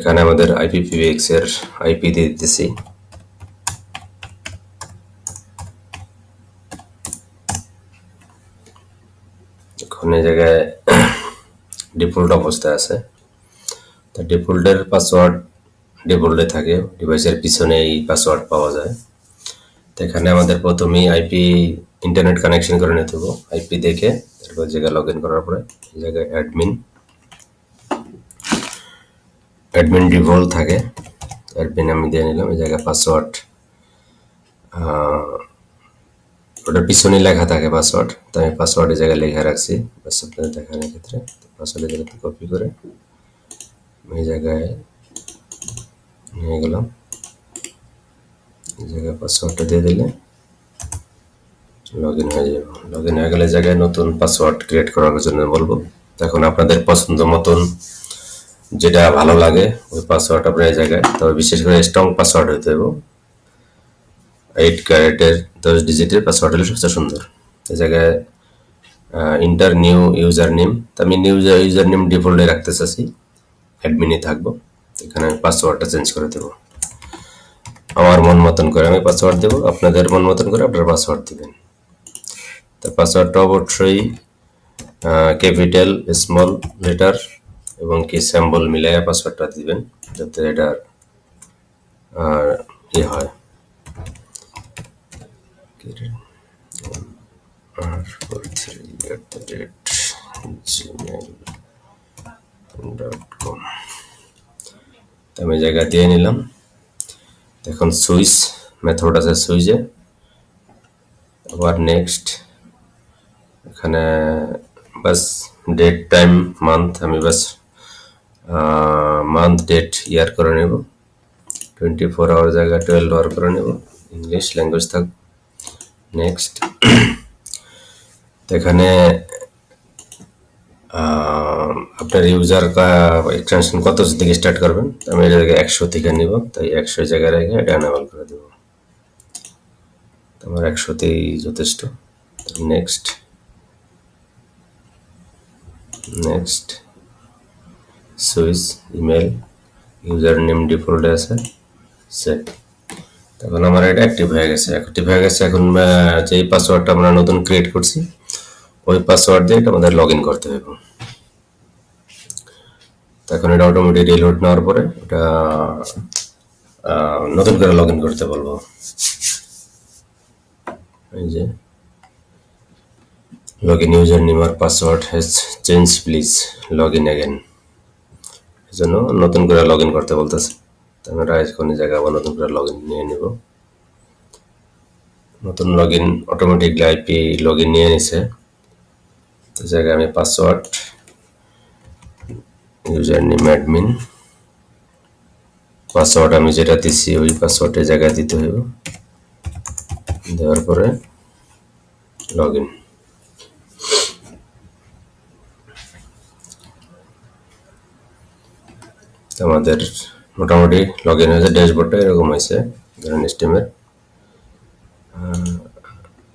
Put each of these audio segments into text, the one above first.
এখানে আমাদের IPv6 এর আইপি দিয়ে দিতেছি। এখন এই জায়গায় ডিফল্ট অবস্থায় আছে, তা ডিফল্টের পাসওয়ার্ড ডিফল্টে থাকে, ডিভাইসের পিছনে এই পাসওয়ার্ড পাওয়া যায়। তো এখানে আমাদের প্রথমেই আইপি ইন্টারনেট কানেকশন করে নিতে হবে, আইপি দেখে তারপর জায়গায় লগ ইন করার পরে এই জায়গায় অ্যাডমিন ডিফল্ট থাকে, অ্যাডমিন আমি দিয়ে নিলাম। এই জায়গায় পাসওয়ার্ড ওটার পিছনেই লেখা থাকে পাসওয়ার্ড, তো আমি পাসওয়ার্ডের জায়গায় লেখা রাখছি বাস আপনাদের দেখানোর ক্ষেত্রে। পাসওয়ার্ডের জায়গাতে কপি করে এই জায়গায় নিয়ে গেলাম, এই জায়গায় পাসওয়ার্ডটা দিয়ে দিলে লগ ইন হয়ে যাবে। লগ ইন হয়ে গেলে জায়গায় নতুন পাসওয়ার্ড ক্রিয়েট করার জন্য বলবো। এখন আপনাদের পছন্দ মতন যেটা ভালো লাগে ওই পাসওয়ার্ড আপনার এই জায়গায়, তবে বিশেষ করে স্ট্রং পাসওয়ার্ড হইতে হবে। 8 ক্যারেটের 10 ডিজিটের পাসওয়ার্ড হলে সবচেয়ে সুন্দর। এই জায়গায় ইন্টার নিউ ইউজার নেম, তো আমি নিউ ইউজার নেম ডিফল্টে রাখতে চাচ্ছি, অ্যাডমিনে থাকবো। এখানে আমি পাসওয়ার্ডটা চেঞ্জ করে দেবো, আমার মন মতন করে আমি পাসওয়ার্ড দেবো, আপনাদের মন মতন করে আপনারা পাসওয়ার্ড দিবেন। তো পাসওয়ার্ডটা অবশ্যই ক্যাপিটাল, স্মল লেটার এবং কি সিম্বল মিলাইয়া পাসওয়ার্ডটা দিবেন, যাতে এটা ইয়ে হয়। gmail.com আমি জায়গা দিয়ে নিলাম। এখন সুইচ মেথড আছে, সুইচে আবার নেক্সট, এখানে বাস ডেট টাইম মান্থ আমি বাস মান্থ ডেট ইয়ার করে নেব, 24 আওয়ার জায়গায় 12 আওয়ার করে নেব, ইংলিশ ল্যাঙ্গুয়েজ থাক। নেক্সট, এখানে আপনার ইউজার এক্সটেনশন কত থেকে স্টার্ট করবেন, আমি এটা 100 থেকে নিব, তাই 100 জায়গায় রেখে এটা অ্যানাবল করে দেব। আমার 100তেই যথেষ্ট। Next next switch email user name ডিফল্টে আছে, সেট। তখন আমার এটা অ্যাক্টিভ হয়ে গেছে। এখন যেই পাসওয়ার্ডটা আমরা নতুন ক্রিয়েট করছি ওই পাসওয়ার্ড দিয়ে এটা আমাদের লগ ইন করতে হবে। এখন এটা অটোমেটিক রিলোড নেওয়ার পরে এটা নতুন করে লগ ইন করতে বলবো। এই যে লগ ইন ইউজার নেম আর password has change, please log in again, এই জন্য নতুন করে লগ ইন করতে বলতেছে। আমরা এখন এই জায়গায় আবার নতুন করে লগ ইন নিয়ে নেব। নতুন log in automatically IP log in নিয়ে নিছে, তো জায়গায় আমি password user name admin, password আমি যেটা দিচ্ছি ওই পাসওয়ার্ডের জায়গায় দিতে হবে, দেওয়ার পরে লগ ইন। আমাদের মোটামুটি লগ ইন হয়েছে, ড্যাশবোর্ডটা এরকম হয়েছে ধরেন স্টিমের।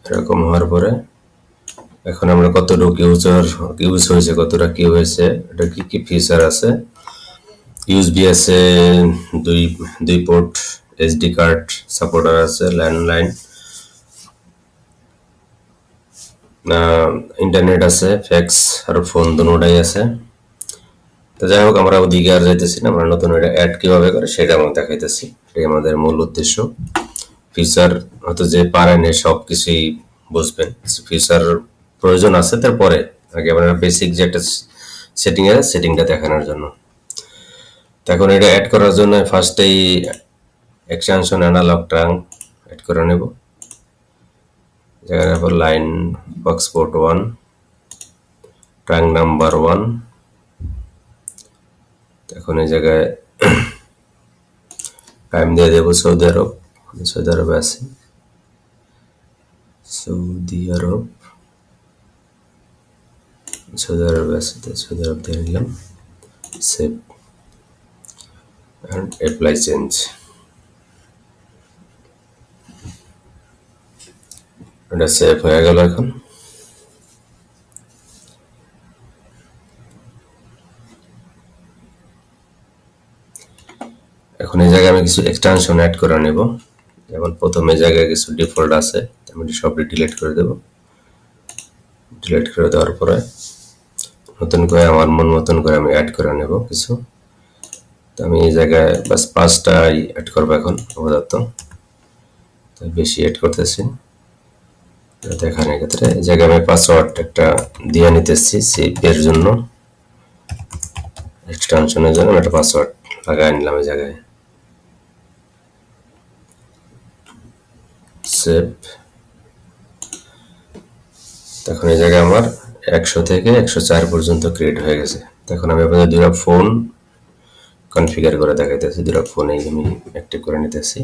এরকম হওয়ার পরে এখন আমরা কতটুকু ইউজ হয়েছে, কতটা কি হয়েছে, এটা কি কি ফিচার আছে। ইউএসবি আছে দুই পোর্ট, এসডি কার্ড সাপোর্টার আছে, ল্যান্ডলাইন, ইন্টারনেট আছে, ফ্যাক্স আর ফোন দুটোটাই আছে। তো যাই হোক, আমরা ওদিকে আর যাইতেছি না, আমরা নতুন এটা অ্যাড কিভাবে করে সেটা আমরা দেখাইতেছি, এটাই আমাদের মূল উদ্দেশ্য। ফিচার হয়তো যে পারেন সব কিছুই বুঝবেন, ফিচার প্রয়োজন আছে তারপরে আগে আপনার বেসিক যে একটা সেটিং আছে সেটিংটা দেখানোর জন্য। এখন এটা অ্যাড করার জন্য ফার্স্টেই এক্সটেনশন অ্যানালগ ট্রাং অ্যাড করে নেব, যেখানে পর line box port 1, trunk number 1। এখন এই জায়গায় টাইম দিয়ে দেবো সৌদি আরব, সৌদি আরবে আছি, সৌদি আরবে আছে, সৌদি আরব দিয়ে নিলাম, সেভ and apply change। এটা সেভ হয়ে গেল। এখন এখন এই জায়গায় আমি কিছু এক্সটেনশন অ্যাড করে নেব। যেমন প্রথমে জায়গায় কিছু ডিফল্ট আছে, আমি সবটি ডিলিট করে দেব। ডিলিট করে দেওয়ার পরে নতুন করে আমার মন মতন করে আমি অ্যাড করে নেব কিছু। তো আমি এই জায়গায় বাস 5টাই অ্যাড করবো এখন আপাতত, তাই বেশি অ্যাড করতেছি। দেখার ক্ষেত্রে এই জায়গায় আমি পাসওয়ার্ড একটা দিয়ে নিতেছি সেভের জন্য, এক্সটেনশনের জন্য আমি একটা পাসওয়ার্ড লাগাই নিলাম এই জায়গায়। সেভ। তখন এই জায়গায় আমার 100 থেকে 104 পর্যন্ত ক্রিয়েট হয়ে গেছে। তখন আমি আপনাদের দুটো ফোন কনফিগার করে দেখাইতেছি, দুটো ফোনেই আমি অ্যাক্টিভ করে নিতেছি।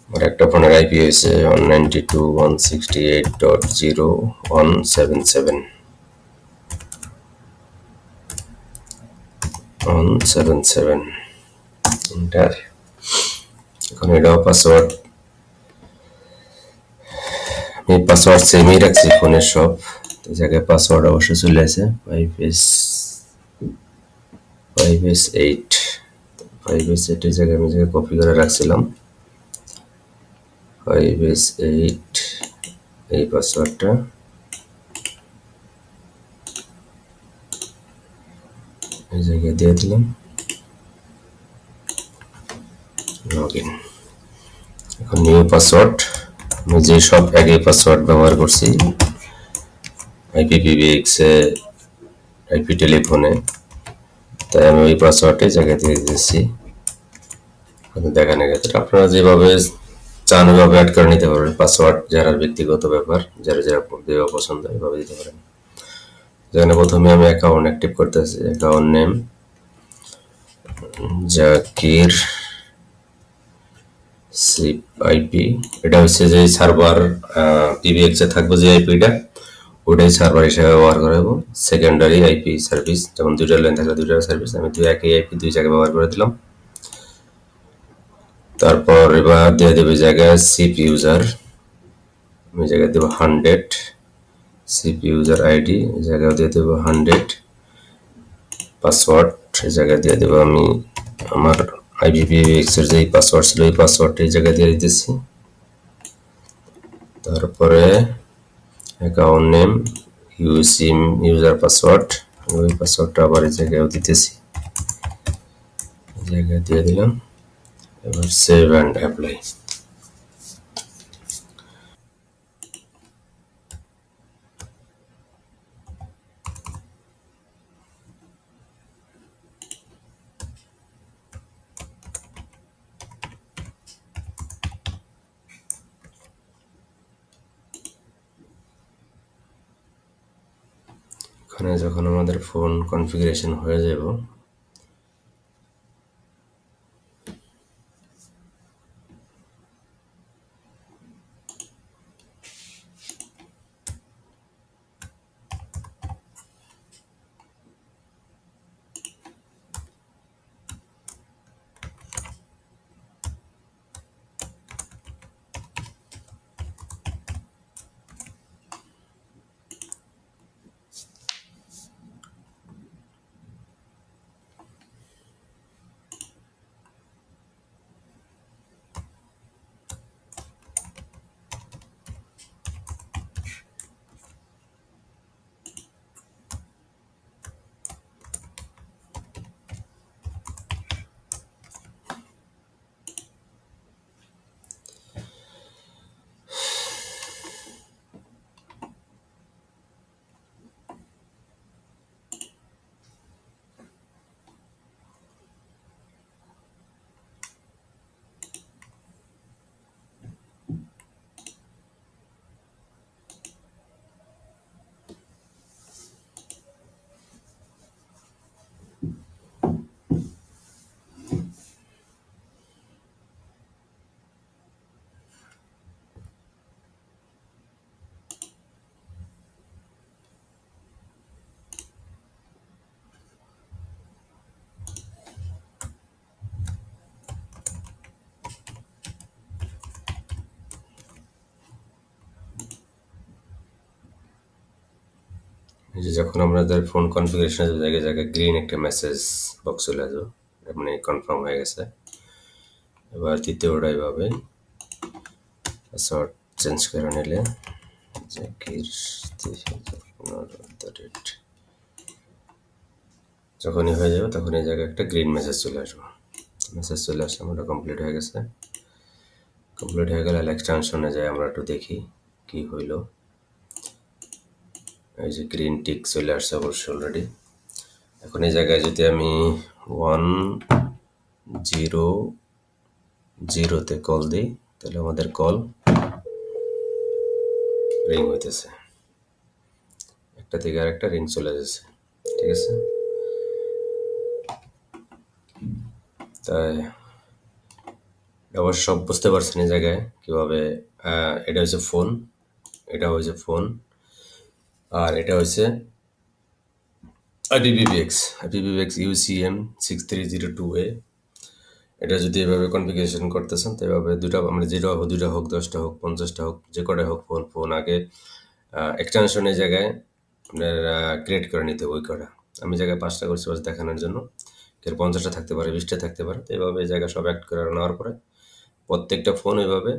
আমার একটা ফোনের আইপি হয়েছে 192.168.0.177 177 এন্টার। এখন এটাও পাসওয়ার্ড, আমি পাসওয়ার্ড সেমই রাখছি ফোনের সব। এই জায়গায় পাসওয়ার্ড অবশ্যই চলে আসে 5S8 5S8 এর জায়গায় আমি জায়গায় কপি করে রাখছিলাম 5S8 এই পাসওয়ার্ডটা এই জায়গায় দিয়ে দিলাম, লগ ইন। এখন নিউ পাসওয়ার্ড, আমি যে সব একই পাসওয়ার্ড ব্যবহার করছি IPPBX এ, আইপি টেলিফোনে, তাই আমি ওই পাসওয়ার্ডে জায়গা দিয়ে দিচ্ছি। দেখানোর ক্ষেত্রে আপনারা যেভাবে চান ওইভাবে অ্যাড করে নিতে পারবেন পাসওয়ার্ড, যারা ব্যক্তিগত ব্যাপার, যারা যারা দেওয়া পছন্দ এভাবে দিতে পারেন। যেখানে প্রথমে আমি অ্যাকাউন্ট অ্যাক্টিভ করতেছি, account name Zakir sheep IP, এটা হচ্ছে যে সার্ভার PBX এ থাকবে যে আইপিটা ওটাই সার্ভার হিসেবে ব্যবহার করা হবে। সেকেন্ডারি আইপি সার্ভিস, যেমন দুইটা লাইন থাকলে দুইটা সার্ভিস, আমি একই আইপি দুই জায়গায় ব্যবহার করে দিলাম। তারপর এবার দিয়ে দেবে জায়গায় সিপ ইউজার, আমি জায়গায় দেবো 100, সিপ ইউজার আইডি জায়গায় দিয়ে দেবো 100, পাসওয়ার্ড এই জায়গায় দিয়ে দেবো আমি আমার IPPBX এর যেই পাসওয়ার্ড ছিল এই পাসওয়ার্ডটা এই জায়গায় দিয়ে দিতেছি। তারপরে অ্যাকাউন্ট নেম ইউসিম ইউজার পাসওয়ার্ড, ওই পাসওয়ার্ডটা আবার এই জায়গায় দিতেছি, এই জায়গায় দিয়ে দিলাম। এবার সেভ অ্যান্ড অ্যাপ্লাই। এখানে যখন আমাদের ফোন কনফিগারেশন হয়ে যাব, এই যে যখন আমাদের ফোন কনফিগারেশন জায়গায় জায়গায় গ্রিন একটা মেসেজ বক্স চলে আসবে, মানে কনফার্ম হয়ে গেছে। এবার দ্বিতীয়টা এভাবে পাসওয়ার্ড চেঞ্জ করে নিলে জাকির 3015 যখনই হয়ে যাবে তখন এই জায়গায় একটা গ্রিন মেসেজ চলে আসবে। মেসেজ চলে আসলে আমরা কমপ্লিট হয়ে গেছে। কমপ্লিট হয়ে গেলে এক্সটেনশনে যাই আমরা একটু দেখি কি হইল। এই যে গ্রিন টিক চলে আসছে অবশ্যই অলরেডি। এখন এই জায়গায় যদি আমি 100তে কল দিই তাহলে আমাদের কল রিং হইতেছে, একটা থেকে আরেকটা রিং চলে যাচ্ছে। ঠিক আছে, তাই অবশ্য সব বুঝতে পারছেন এই জায়গায় কিভাবে। এটা হচ্ছে ফোন, এটা হচ্ছে ফোন, আর এটা হচ্ছে IPPX UCM 6302A। এটা যদি এভাবে কনফিগারেশন করতেছেন তো এভাবে দুটা, আমরা যেটা হোক, 2টা হোক, 10টা হোক, 50টা হোক, যে কটা হোক, ফোন আগে এক্সটেনশন এই জায়গায় আপনার ক্রিয়েট করে নিতে হবে ওই কটা। আমি জায়গায় 5টা করছি বাস দেখানোর জন্য, এর 50টা থাকতে পারে, 20টা থাকতে পারে। তো এইভাবে এই জায়গায় সব অ্যাক্ট করে নেওয়ার পরে প্রত্যেকটা ফোন এইভাবে,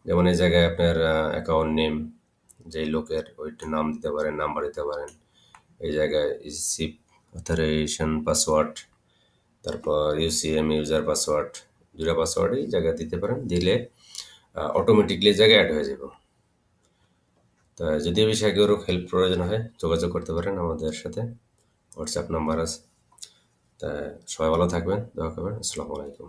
যেমন এই জায়গায় আপনার অ্যাকাউন্ট নেম, যেই লোকের ওইটা নাম দিতে পারেন, নাম্বার দিতে পারেন। এই জায়গায় সিপ অথরাইজেশন পাসওয়ার্ড, তারপর ইউসিএম ইউজার পাসওয়ার্ড, 2টা পাসওয়ার্ডই জায়গায় দিতে পারেন। দিলে অটোমেটিকলি জায়গায় অ্যাড হয়ে যাব। তা যদি এই বিষয়ে কেউ হেল্প প্রয়োজন হয় যোগাযোগ করতে পারেন আমাদের সাথে, হোয়াটসঅ্যাপ নাম্বার আছে। তা সবাই ভালো থাকবেন, দোয়া করবেন। আসসালামু আলাইকুম।